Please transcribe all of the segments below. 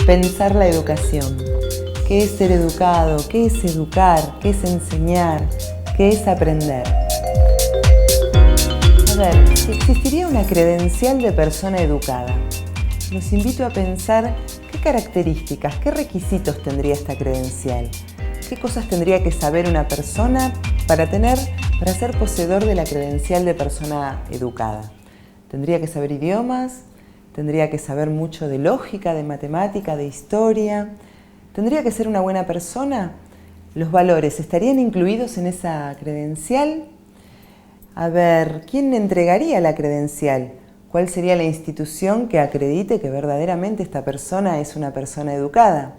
Pensar la educación. ¿Qué es ser educado? ¿Qué es educar? ¿Qué es enseñar? ¿Qué es aprender? A ver, si existiría una credencial de persona educada, los invito a pensar qué características, qué requisitos tendría esta credencial. ¿Qué cosas tendría que saber una persona para ser poseedor de la credencial de persona educada? ¿Tendría que saber idiomas? ¿Tendría que saber mucho de lógica, de matemática, de historia? ¿Tendría que ser una buena persona? ¿Los valores estarían incluidos en esa credencial? A ver, ¿quién entregaría la credencial? ¿Cuál sería la institución que acredite que verdaderamente esta persona es una persona educada?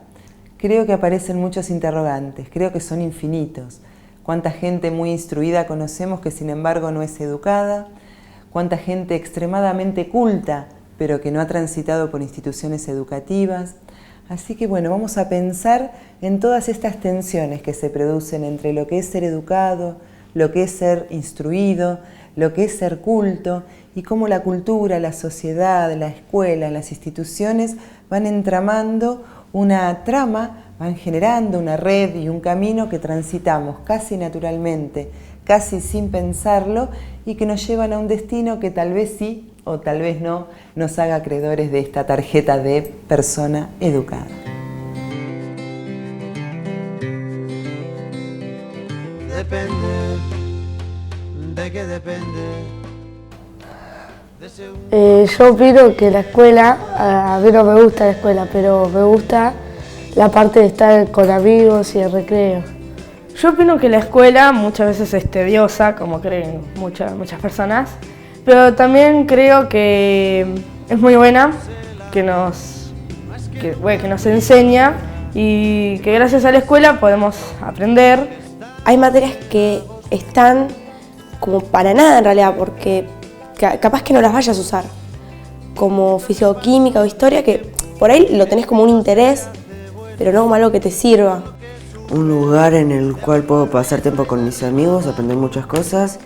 Creo que aparecen muchos interrogantes, creo que son infinitos. ¿Cuánta gente muy instruida conocemos que sin embargo no es educada? ¿Cuánta gente extremadamente culta pero que no ha transitado por instituciones educativas? Así que bueno, vamos a pensar en todas estas tensiones que se producen entre lo que es ser educado, lo que es ser instruido, lo que es ser culto, y cómo la cultura, la sociedad, la escuela, las instituciones van entramando una trama, van generando una red y un camino que transitamos casi naturalmente, casi sin pensarlo, y que nos llevan a un destino que tal vez sí o tal vez no nos haga acreedores de esta tarjeta de persona educada. Depende, ¿de qué depende? Yo opino que la escuela, a mí no me gusta la escuela, pero me gusta la parte de estar con amigos y el recreo. Yo opino que la escuela muchas veces es tediosa, como creen muchas personas, pero también creo que es muy buena, que nos enseña y que gracias a la escuela podemos aprender. Hay materias que están como para nada en realidad, porque capaz que no las vayas a usar, como fisicoquímica o historia, que por ahí lo tenés como un interés, pero no como algo que te sirva. Un lugar en el cual puedo pasar tiempo con mis amigos, aprender muchas cosas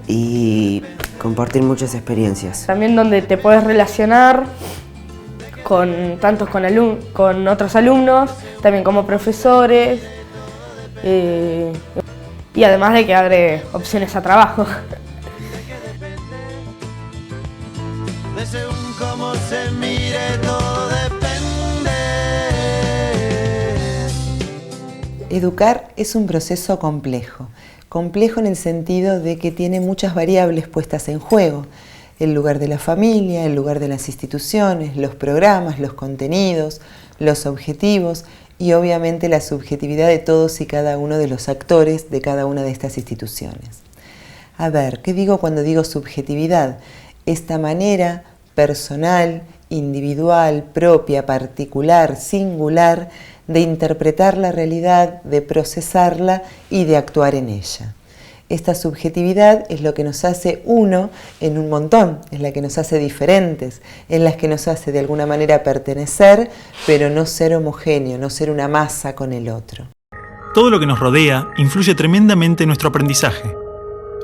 y compartir muchas experiencias. También donde te puedes relacionar tanto con otros alumnos, también como profesores, y además de que abre opciones a trabajo. De según cómo se mire, todo depende. Educar es un proceso complejo. Complejo en el sentido de que tiene muchas variables puestas en juego. El lugar de la familia, el lugar de las instituciones, los programas, los contenidos, los objetivos y obviamente la subjetividad de todos y cada uno de los actores de cada una de estas instituciones. A ver, ¿qué digo cuando digo subjetividad? Esta manera personal, individual, propia, particular, singular, de interpretar la realidad, de procesarla y de actuar en ella. Esta subjetividad es lo que nos hace uno en un montón, es la que nos hace diferentes, es la que nos hace de alguna manera pertenecer, pero no ser homogéneo, no ser una masa con el otro. Todo lo que nos rodea influye tremendamente en nuestro aprendizaje.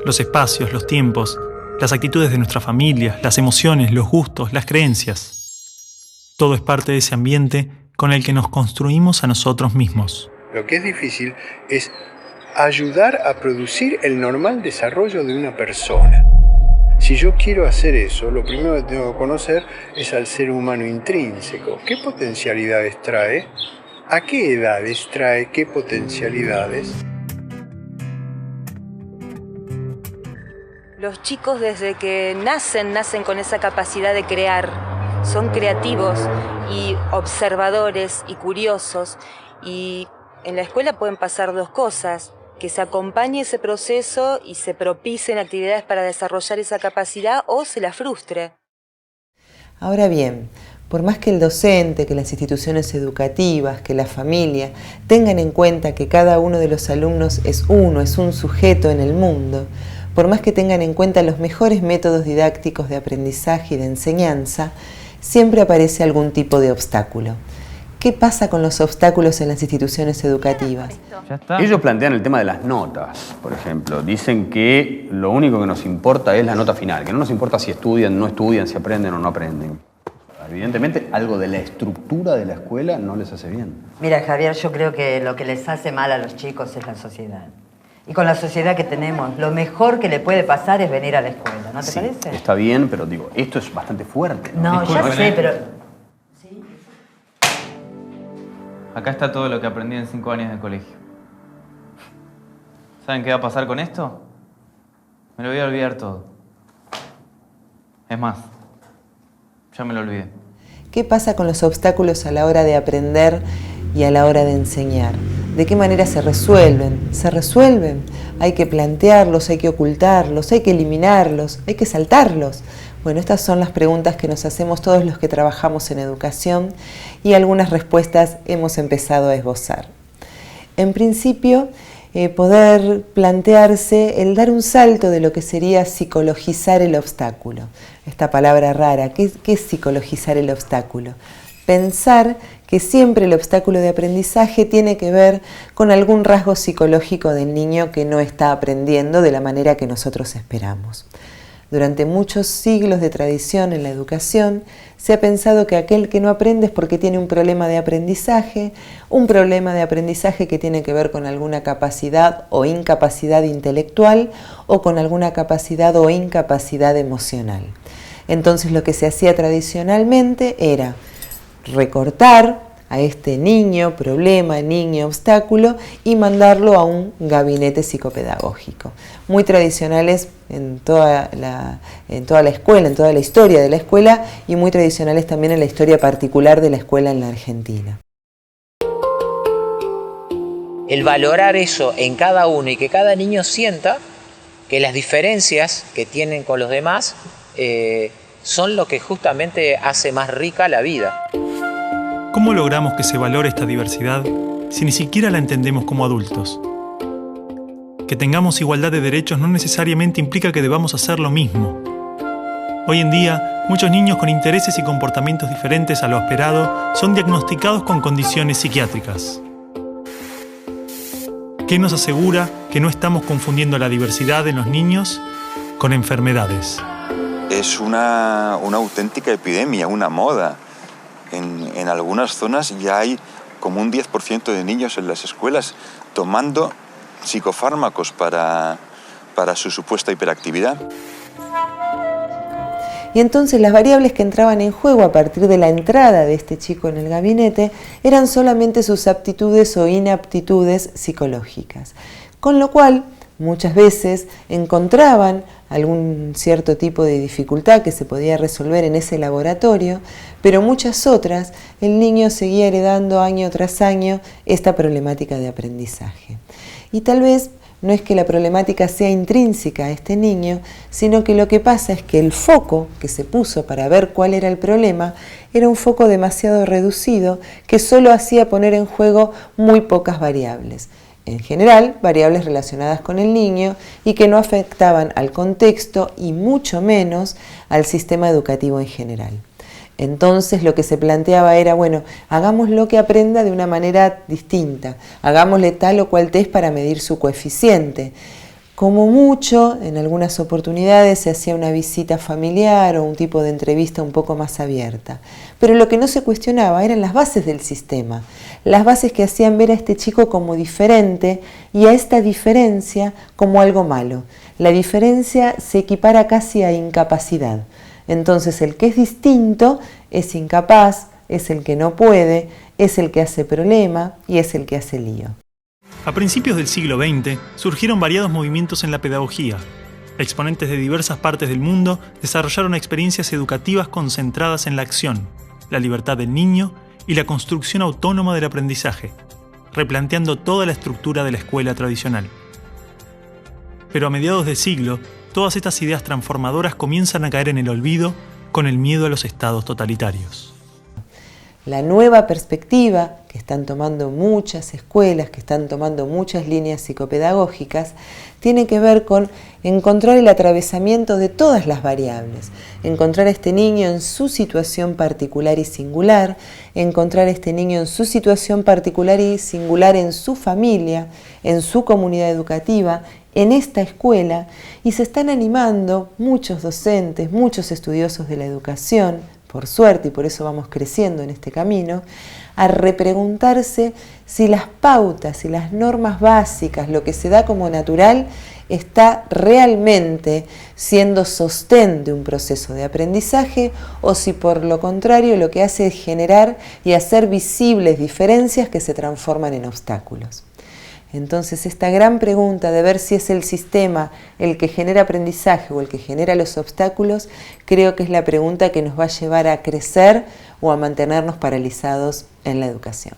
Los espacios, los tiempos, las actitudes de nuestras familias, las emociones, los gustos, las creencias. Todo es parte de ese ambiente con el que nos construimos a nosotros mismos. Lo que es difícil es ayudar a producir el normal desarrollo de una persona. Si yo quiero hacer eso, lo primero que tengo que conocer es al ser humano intrínseco. ¿Qué potencialidades trae? ¿A qué edades trae qué potencialidades? Los chicos desde que nacen con esa capacidad de crear. Son creativos y observadores y curiosos, y en la escuela pueden pasar dos cosas: que se acompañe ese proceso y se propicien actividades para desarrollar esa capacidad, o se la frustre. Ahora bien, por más que el docente, que las instituciones educativas, que la familia tengan en cuenta que cada uno de los alumnos es un sujeto en el mundo, por más que tengan en cuenta los mejores métodos didácticos de aprendizaje y de enseñanza, siempre aparece algún tipo de obstáculo. ¿Qué pasa con los obstáculos en las instituciones educativas? Ellos plantean el tema de las notas, por ejemplo. Dicen que lo único que nos importa es la nota final, que no nos importa si estudian, no estudian, si aprenden o no aprenden. Evidentemente, algo de la estructura de la escuela no les hace bien. Mira, Javier, yo creo que lo que les hace mal a los chicos es la sociedad. Y con la sociedad que tenemos, lo mejor que le puede pasar es venir a la escuela, ¿no te parece? Está bien, pero digo, esto es bastante fuerte. No, Disculpe, ya sé, pero... Acá está todo lo que aprendí en 5 años de colegio. ¿Saben qué va a pasar con esto? Me lo voy a olvidar todo. Es más, ya me lo olvidé. ¿Qué pasa con los obstáculos a la hora de aprender y a la hora de enseñar? ¿De qué manera se resuelven? ¿Se resuelven? Hay que plantearlos, hay que ocultarlos, hay que eliminarlos, hay que saltarlos. Bueno, estas son las preguntas que nos hacemos todos los que trabajamos en educación y algunas respuestas hemos empezado a esbozar. En principio, poder plantearse el dar un salto de lo que sería psicologizar el obstáculo. Esta palabra rara, ¿qué es psicologizar el obstáculo? Pensar que siempre el obstáculo de aprendizaje tiene que ver con algún rasgo psicológico del niño que no está aprendiendo de la manera que nosotros esperamos. Durante muchos siglos de tradición en la educación, se ha pensado que aquel que no aprende es porque tiene un problema de aprendizaje que tiene que ver con alguna capacidad o incapacidad intelectual o con alguna capacidad o incapacidad emocional. Entonces lo que se hacía tradicionalmente era recortar a este niño problema, niño obstáculo y mandarlo a un gabinete psicopedagógico. Muy tradicionales en toda la escuela, en toda la historia de la escuela y muy tradicionales también en la historia particular de la escuela en la Argentina. El valorar eso en cada uno y que cada niño sienta que las diferencias que tienen con los demás son lo que justamente hace más rica la vida. ¿Cómo logramos que se valore esta diversidad si ni siquiera la entendemos como adultos? Que tengamos igualdad de derechos no necesariamente implica que debamos hacer lo mismo. Hoy en día, muchos niños con intereses y comportamientos diferentes a lo esperado son diagnosticados con condiciones psiquiátricas. ¿Qué nos asegura que no estamos confundiendo la diversidad en los niños con enfermedades? Es una auténtica epidemia, una moda. En algunas zonas ya hay como un 10% de niños en las escuelas tomando psicofármacos para su supuesta hiperactividad. Y entonces las variables que entraban en juego a partir de la entrada de este chico en el gabinete eran solamente sus aptitudes o inaptitudes psicológicas. Con lo cual, muchas veces encontraban algún cierto tipo de dificultad que se podía resolver en ese laboratorio, pero muchas otras el niño seguía heredando año tras año esta problemática de aprendizaje. Y tal vez no es que la problemática sea intrínseca a este niño, sino que lo que pasa es que el foco que se puso para ver cuál era el problema era un foco demasiado reducido que solo hacía poner en juego muy pocas variables. En general, variables relacionadas con el niño y que no afectaban al contexto y mucho menos al sistema educativo en general. Entonces lo que se planteaba era, bueno, hagámoslo que aprenda de una manera distinta, hagámosle tal o cual test para medir su coeficiente. Como mucho, en algunas oportunidades se hacía una visita familiar o un tipo de entrevista un poco más abierta. Pero lo que no se cuestionaba eran las bases del sistema, las bases que hacían ver a este chico como diferente y a esta diferencia como algo malo. La diferencia se equipara casi a incapacidad. Entonces el que es distinto es incapaz, es el que no puede, es el que hace problema y es el que hace lío. A principios del siglo XX surgieron variados movimientos en la pedagogía. Exponentes de diversas partes del mundo desarrollaron experiencias educativas concentradas en la acción, la libertad del niño y la construcción autónoma del aprendizaje, replanteando toda la estructura de la escuela tradicional. Pero a mediados del siglo, todas estas ideas transformadoras comienzan a caer en el olvido con el miedo a los estados totalitarios. La nueva perspectiva que están tomando muchas escuelas, que están tomando muchas líneas psicopedagógicas, tiene que ver con encontrar el atravesamiento de todas las variables, encontrar a este niño en su situación particular y singular, encontrar a este niño en su situación particular y singular en su familia, en su comunidad educativa, en esta escuela, y se están animando muchos docentes, muchos estudiosos de la educación, por suerte, y por eso vamos creciendo en este camino, a repreguntarse si las pautas y las normas básicas, lo que se da como natural, está realmente siendo sostén de un proceso de aprendizaje o si por lo contrario lo que hace es generar y hacer visibles diferencias que se transforman en obstáculos. Entonces esta gran pregunta de ver si es el sistema el que genera aprendizaje o el que genera los obstáculos, creo que es la pregunta que nos va a llevar a crecer o a mantenernos paralizados en la educación.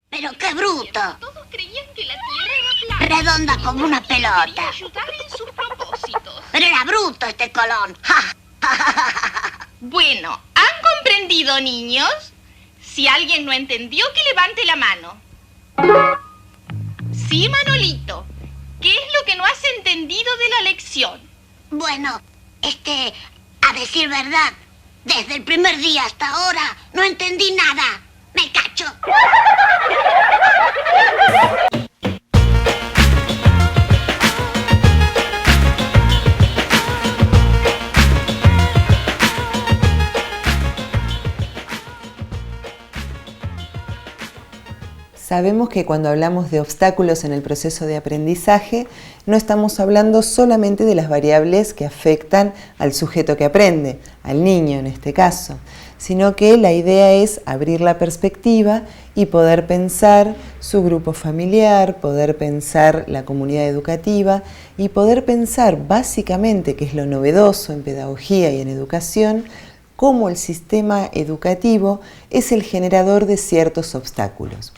¡Pero qué bruto! Todos creían que la Tierra era plana. Redonda como una pelota. Ayudar en sus propósitos. Pero era bruto este Colón. Bueno, ¿han comprendido, niños? Si alguien no entendió, que levante la mano. Sí, Manolito. ¿Qué es lo que no has entendido de la lección? Bueno, a decir verdad, desde el primer día hasta ahora no entendí nada. ¡Me cacho! Sabemos que cuando hablamos de obstáculos en el proceso de aprendizaje, no estamos hablando solamente de las variables que afectan al sujeto que aprende, al niño en este caso, sino que la idea es abrir la perspectiva y poder pensar su grupo familiar, poder pensar la comunidad educativa y poder pensar básicamente, que es lo novedoso en pedagogía y en educación, cómo el sistema educativo es el generador de ciertos obstáculos.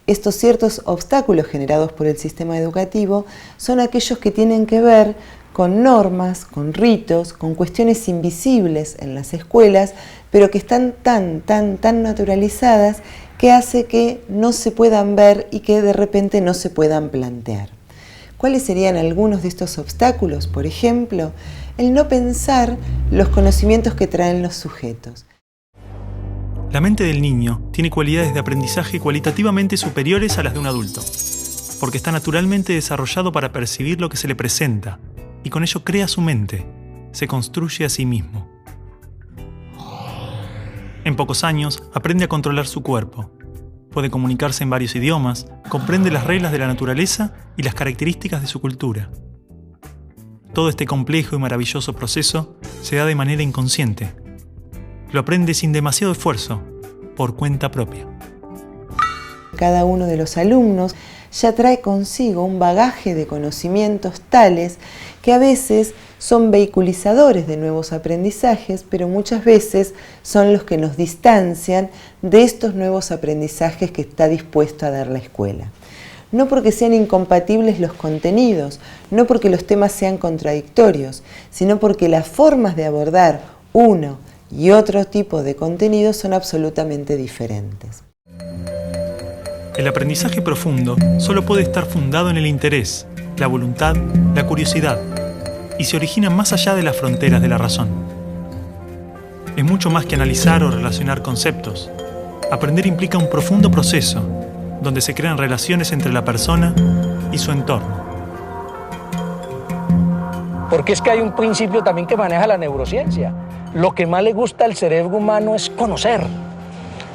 Estos ciertos obstáculos generados por el sistema educativo son aquellos que tienen que ver con normas, con ritos, con cuestiones invisibles en las escuelas, pero que están tan naturalizadas que hace que no se puedan ver y que de repente no se puedan plantear. ¿Cuáles serían algunos de estos obstáculos? Por ejemplo, el no pensar los conocimientos que traen los sujetos. La mente del niño tiene cualidades de aprendizaje cualitativamente superiores a las de un adulto, porque está naturalmente desarrollado para percibir lo que se le presenta, y con ello crea su mente, se construye a sí mismo. En pocos años aprende a controlar su cuerpo, puede comunicarse en varios idiomas, comprende las reglas de la naturaleza y las características de su cultura. Todo este complejo y maravilloso proceso se da de manera inconsciente. Lo aprende sin demasiado esfuerzo, por cuenta propia. Cada uno de los alumnos ya trae consigo un bagaje de conocimientos tales que a veces son vehiculizadores de nuevos aprendizajes, pero muchas veces son los que nos distancian de estos nuevos aprendizajes que está dispuesto a dar la escuela. No porque sean incompatibles los contenidos, no porque los temas sean contradictorios, sino porque las formas de abordar uno y otro tipo de contenidos son absolutamente diferentes. El aprendizaje profundo solo puede estar fundado en el interés, la voluntad, la curiosidad, y se origina más allá de las fronteras de la razón. Es mucho más que analizar o relacionar conceptos. Aprender implica un profundo proceso, donde se crean relaciones entre la persona y su entorno. Porque es que hay un principio también que maneja la neurociencia. Lo que más le gusta al cerebro humano es conocer,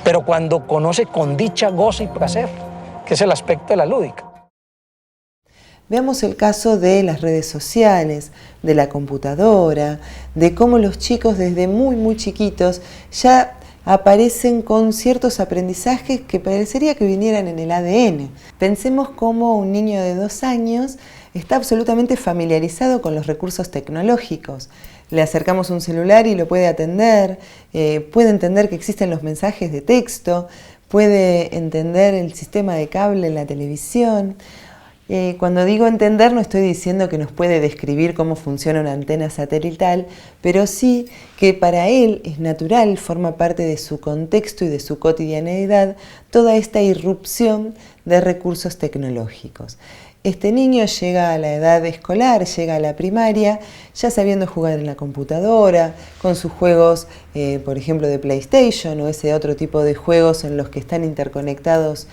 pero cuando conoce con dicha, goza y placer, que es el aspecto de la lúdica. Veamos el caso de las redes sociales, de la computadora, de cómo los chicos desde muy chiquitos ya aparecen con ciertos aprendizajes que parecería que vinieran en el ADN. Pensemos cómo un niño de 2 años está absolutamente familiarizado con los recursos tecnológicos. Le acercamos un celular y lo puede atender, puede entender que existen los mensajes de texto, puede entender el sistema de cable en la televisión. Cuando digo entender no estoy diciendo que nos puede describir cómo funciona una antena satelital, pero sí que para él es natural, forma parte de su contexto y de su cotidianeidad toda esta irrupción de recursos tecnológicos. este niño llega a la edad escolar, llega a la primaria, ya sabiendo jugar en la computadora, con sus juegos, por ejemplo, de PlayStation o ese otro tipo de juegos en los que están interconectados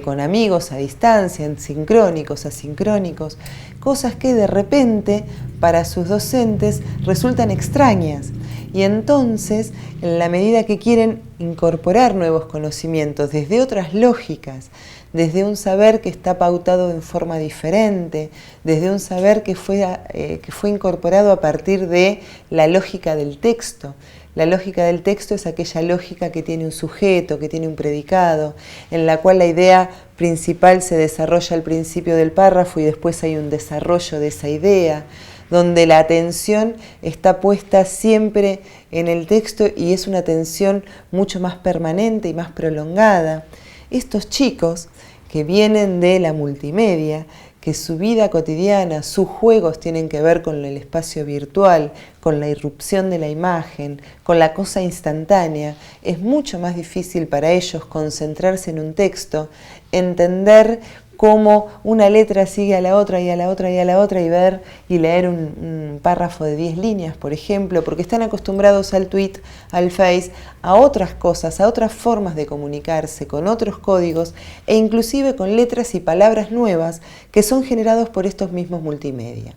con amigos a distancia, sincrónicos, asincrónicos, cosas que de repente para sus docentes resultan extrañas. Y entonces, en la medida que quieren incorporar nuevos conocimientos desde otras lógicas, desde un saber que está pautado en forma diferente, desde un saber que fue incorporado a partir de la lógica del texto. La lógica del texto es aquella lógica que tiene un sujeto, que tiene un predicado, en la cual la idea principal se desarrolla al principio del párrafo y después hay un desarrollo de esa idea, donde la atención está puesta siempre en el texto y es una atención mucho más permanente y más prolongada. Estos chicos que vienen de la multimedia, que su vida cotidiana, sus juegos tienen que ver con el espacio virtual, con la irrupción de la imagen, con la cosa instantánea, es mucho más difícil para ellos concentrarse en un texto, entender cómo una letra sigue a la otra y a la otra y a la otra y ver y leer un párrafo de 10 líneas, por ejemplo, porque están acostumbrados al tweet, al face, a otras cosas, a otras formas de comunicarse, con otros códigos e inclusive con letras y palabras nuevas que son generados por estos mismos multimedia.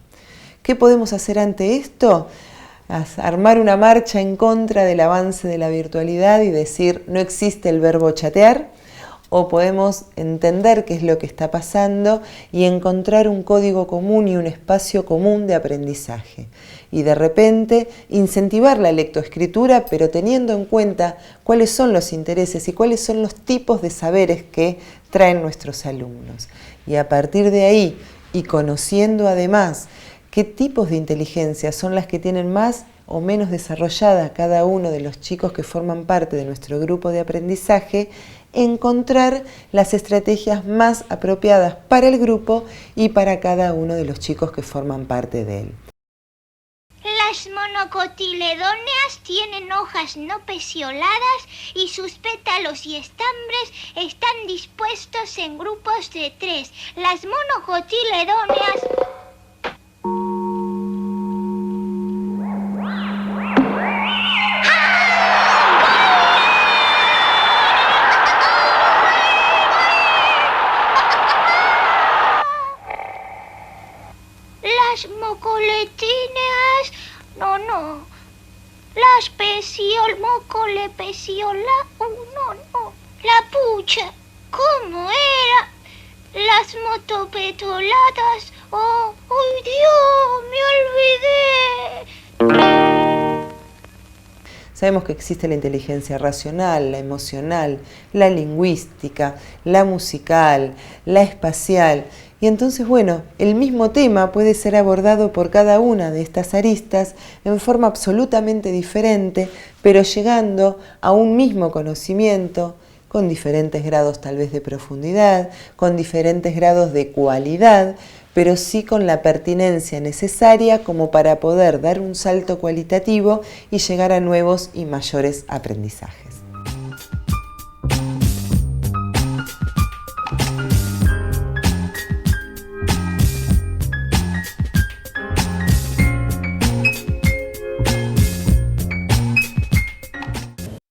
¿Qué podemos hacer ante esto? Armar una marcha en contra del avance de la virtualidad y decir no existe el verbo chatear, o podemos entender qué es lo que está pasando y encontrar un código común y un espacio común de aprendizaje. Y de repente incentivar la lectoescritura, pero teniendo en cuenta cuáles son los intereses y cuáles son los tipos de saberes que traen nuestros alumnos. Y a partir de ahí, y conociendo además qué tipos de inteligencia son las que tienen más o menos desarrollada cada uno de los chicos que forman parte de nuestro grupo de aprendizaje, encontrar las estrategias más apropiadas para el grupo y para cada uno de los chicos que forman parte de él. Las monocotiledóneas tienen hojas no pecioladas y sus pétalos y estambres están dispuestos en grupos de 3. Las monocotiledóneas... Las mocoletíneas, no, las mocolepeciola, no, la pucha, ¿cómo era? Las motopetoladas, oh, ¡ay Dios, me olvidé! Sabemos que existe la inteligencia racional, la emocional, la lingüística, la musical, la espacial. Y entonces, bueno, el mismo tema puede ser abordado por cada una de estas aristas en forma absolutamente diferente, pero llegando a un mismo conocimiento con diferentes grados tal vez de profundidad, con diferentes grados de cualidad, pero sí con la pertinencia necesaria como para poder dar un salto cualitativo y llegar a nuevos y mayores aprendizajes.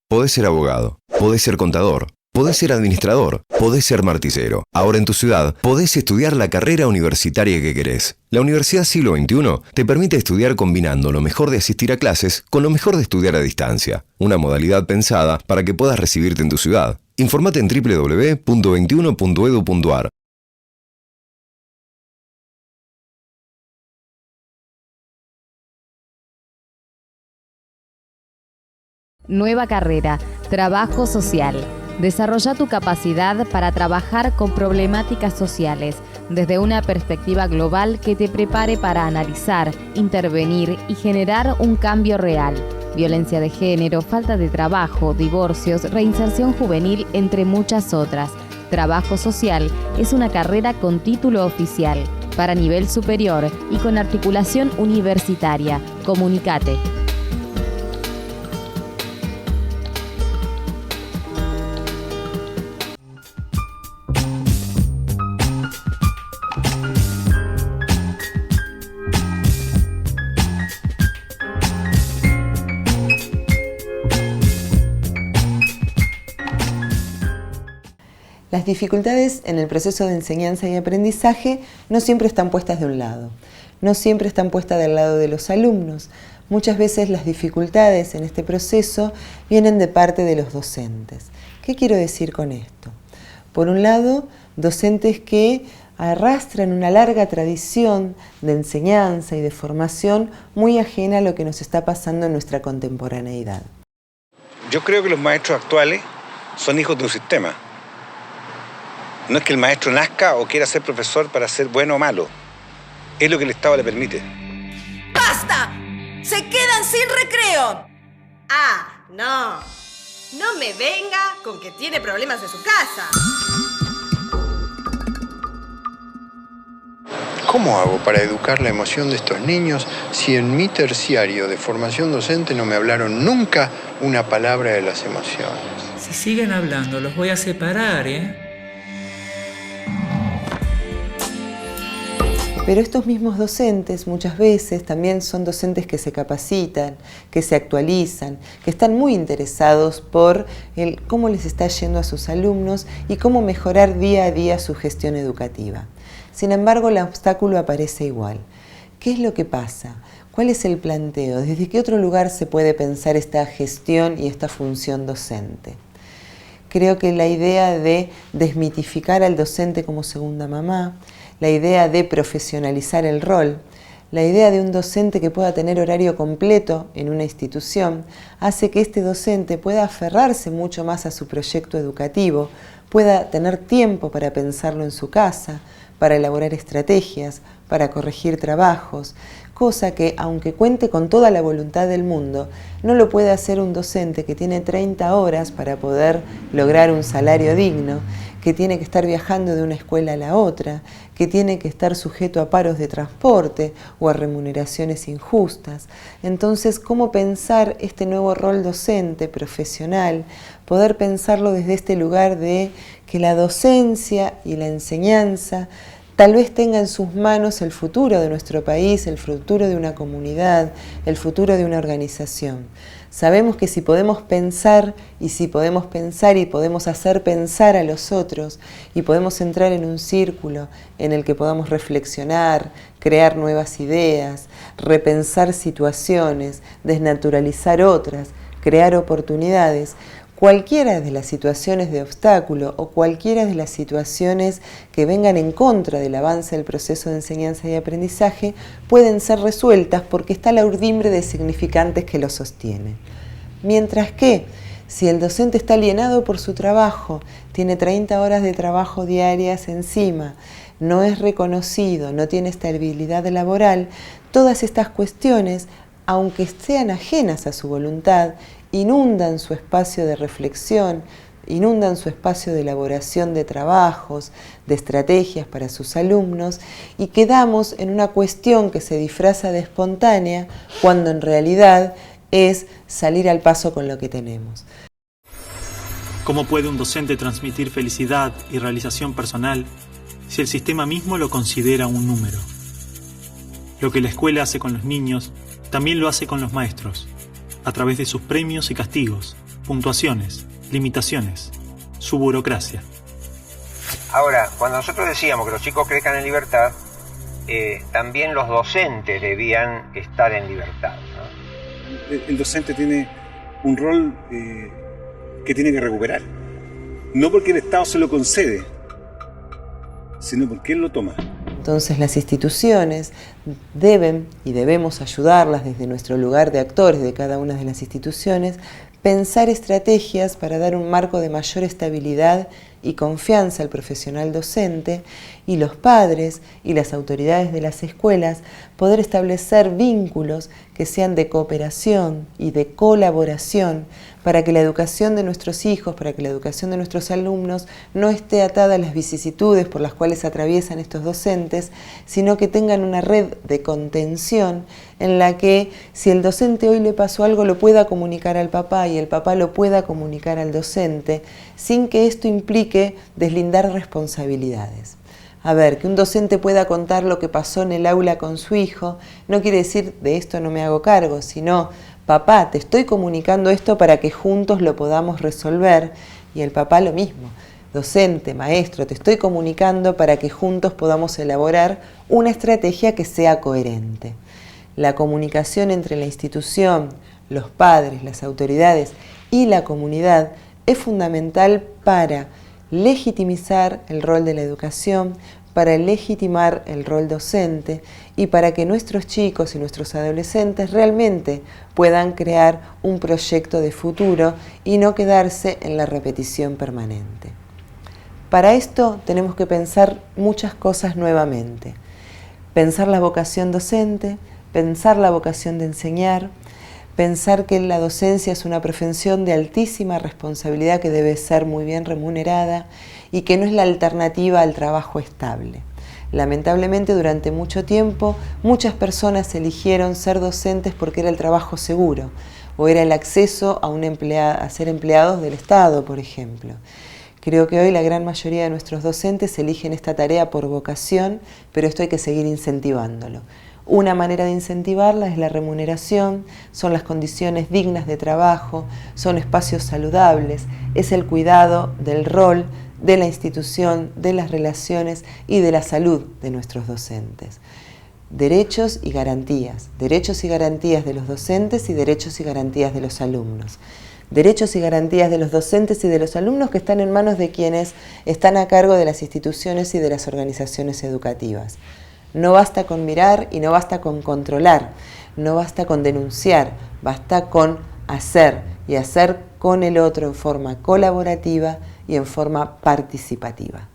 Podés ser abogado, podés ser contador, podés ser administrador, podés ser marticero. Ahora en tu ciudad podés estudiar la carrera universitaria que querés. La Universidad Siglo XXI te permite estudiar combinando lo mejor de asistir a clases con lo mejor de estudiar a distancia. Una modalidad pensada para que puedas recibirte en tu ciudad. Informate en www.21.edu.ar. Nueva carrera, trabajo social. Desarrolla tu capacidad para trabajar con problemáticas sociales desde una perspectiva global que te prepare para analizar, intervenir y generar un cambio real. Violencia de género, falta de trabajo, divorcios, reinserción juvenil, entre muchas otras. Trabajo social es una carrera con título oficial, para nivel superior y con articulación universitaria. Comunicate. Las dificultades en el proceso de enseñanza y aprendizaje no siempre están puestas de un lado, no siempre están puestas del lado de los alumnos. Muchas veces las dificultades en este proceso vienen de parte de los docentes. ¿Qué quiero decir con esto? Por un lado, docentes que arrastran una larga tradición de enseñanza y de formación muy ajena a lo que nos está pasando en nuestra contemporaneidad. Yo creo que los maestros actuales son hijos de un sistema. No es que el maestro nazca o quiera ser profesor para ser bueno o malo. Es lo que el Estado le permite. ¡Basta! ¡Se quedan sin recreo! Ah, no. No me venga con que tiene problemas en su casa. ¿Cómo hago para educar la emoción de estos niños si en mi terciario de formación docente no me hablaron nunca una palabra de las emociones? Si siguen hablando, los voy a separar, ¿eh? Pero estos mismos docentes muchas veces también son docentes que se capacitan, que se actualizan, que están muy interesados por cómo les está yendo a sus alumnos y cómo mejorar día a día su gestión educativa. Sin embargo, el obstáculo aparece igual. ¿Qué es lo que pasa? ¿Cuál es el planteo? ¿Desde qué otro lugar se puede pensar esta gestión y esta función docente? Creo que la idea de desmitificar al docente como segunda mamá, la idea de profesionalizar el rol, la idea de un docente que pueda tener horario completo en una institución, hace que este docente pueda aferrarse mucho más a su proyecto educativo, pueda tener tiempo para pensarlo en su casa, para elaborar estrategias, para corregir trabajos, cosa que, aunque cuente con toda la voluntad del mundo, no lo puede hacer un docente que tiene 30 horas para poder lograr un salario digno, que tiene que estar viajando de una escuela a la otra, que tiene que estar sujeto a paros de transporte o a remuneraciones injustas. Entonces, ¿cómo pensar este nuevo rol docente, profesional? Poder pensarlo desde este lugar de que la docencia y la enseñanza tal vez tenga en sus manos el futuro de nuestro país, el futuro de una comunidad, el futuro de una organización. Sabemos que si podemos pensar y podemos hacer pensar a los otros y podemos entrar en un círculo en el que podamos reflexionar, crear nuevas ideas, repensar situaciones, desnaturalizar otras, crear oportunidades, cualquiera de las situaciones de obstáculo o cualquiera de las situaciones que vengan en contra del avance del proceso de enseñanza y aprendizaje pueden ser resueltas porque está la urdimbre de significantes que lo sostienen. Mientras que, si el docente está alienado por su trabajo, tiene 30 horas de trabajo diarias encima, no es reconocido, no tiene estabilidad laboral, todas estas cuestiones, aunque sean ajenas a su voluntad, inundan su espacio de reflexión, inundan su espacio de elaboración de trabajos, de estrategias para sus alumnos y quedamos en una cuestión que se disfraza de espontánea cuando en realidad es salir al paso con lo que tenemos. ¿Cómo puede un docente transmitir felicidad y realización personal si el sistema mismo lo considera un número? Lo que la escuela hace con los niños, también lo hace con los maestros, a través de sus premios y castigos, puntuaciones, limitaciones, su burocracia. Ahora, cuando nosotros decíamos que los chicos crezcan en libertad, también los docentes debían estar en libertad, ¿no? El docente tiene un rol que tiene que recuperar. No porque el Estado se lo concede, sino porque él lo toma. Entonces las instituciones deben y debemos ayudarlas desde nuestro lugar de actores de cada una de las instituciones, pensar estrategias para dar un marco de mayor estabilidad y confianza al profesional docente y los padres y las autoridades de las escuelas poder establecer vínculos que sean de cooperación y de colaboración para que la educación de nuestros hijos, para que la educación de nuestros alumnos no esté atada a las vicisitudes por las cuales atraviesan estos docentes, sino que tengan una red de contención en la que si el docente hoy le pasó algo lo pueda comunicar al papá y el papá lo pueda comunicar al docente sin que esto implique deslindar responsabilidades. A ver, que un docente pueda contar lo que pasó en el aula con su hijo no quiere decir de esto no me hago cargo, sino papá, te estoy comunicando esto para que juntos lo podamos resolver y el papá lo mismo. docente, maestro, te estoy comunicando para que juntos podamos elaborar una estrategia que sea coherente. La comunicación entre la institución, los padres, las autoridades y la comunidad es fundamental para legitimizar el rol de la educación, para legitimar el rol docente y para que nuestros chicos y nuestros adolescentes realmente puedan crear un proyecto de futuro y no quedarse en la repetición permanente. Para esto tenemos que pensar muchas cosas nuevamente. Pensar la vocación docente, pensar la vocación de enseñar, pensar que la docencia es una profesión de altísima responsabilidad que debe ser muy bien remunerada y que no es la alternativa al trabajo estable. Lamentablemente, durante mucho tiempo, muchas personas eligieron ser docentes porque era el trabajo seguro o era el acceso a ser empleados del Estado, por ejemplo. Creo que hoy la gran mayoría de nuestros docentes eligen esta tarea por vocación, pero esto hay que seguir incentivándolo. Una manera de incentivarla es la remuneración, son las condiciones dignas de trabajo, son espacios saludables, es el cuidado del rol, de la institución, de las relaciones y de la salud de nuestros docentes. Derechos y garantías de los docentes y derechos y garantías de los alumnos. Derechos y garantías de los docentes y de los alumnos que están en manos de quienes están a cargo de las instituciones y de las organizaciones educativas. No basta con mirar y no basta con controlar, no basta con denunciar, basta con hacer y hacer con el otro en forma colaborativa y en forma participativa.